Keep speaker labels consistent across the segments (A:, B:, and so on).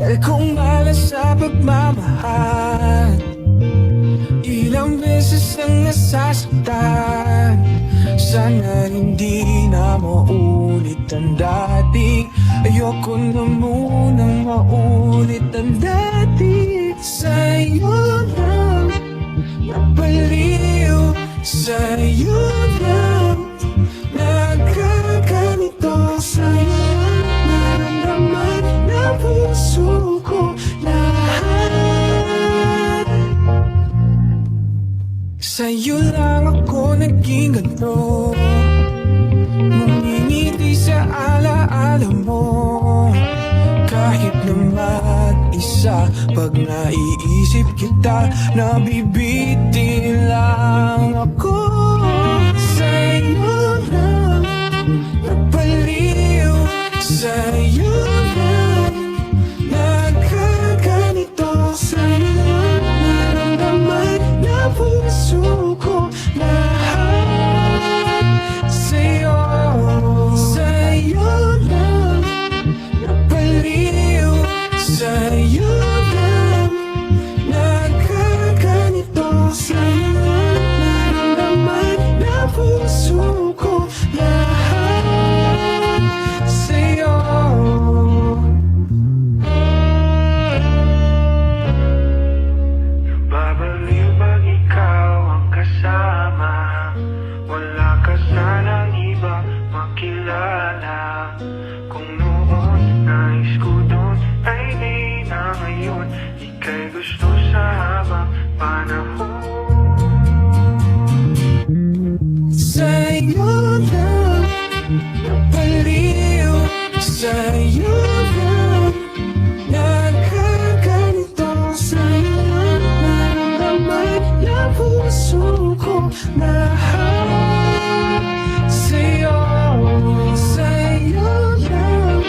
A: Dahil kung malas sa pagmamahal, ilang beses nang nasasaktan. Sana hindi na maulit ang dati. Ayoko na munang maulit ang dati. Sa'yo lang napaliw, sa'yo lang nagkaganito. Sa'yo naramdaman ng puso ko lahat. Sa'yo lang ako naging ganito, ngumingiti sa alaala mo. Kahit na mag-isa, pag naiisip kita, nabibitin lang ako. Sa'yo lang napaliw, sa'yo lang nagkaganito. Sa'yo lang naramdaman ng puso ko lahat. Sa'yo, sa'yo lang napaliw, sa'yo lang nagkaganito. Sa'yo lang naramdaman ng puso ko lahat. Sa'yo.
B: Babaliw pag ikaw ang kasama, wala ka sanang iba makilala. Kung noon nais ko doon ay di na ngayon, ika'y gusto sa habang panahon.
A: Sa'yo lang napaliw, sa'yo lang nagkaganito. Sa'yo lang naramdaman ng puso ko lahat. Sa'yo, sa'yo lang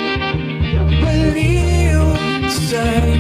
A: napaliw, sa'yo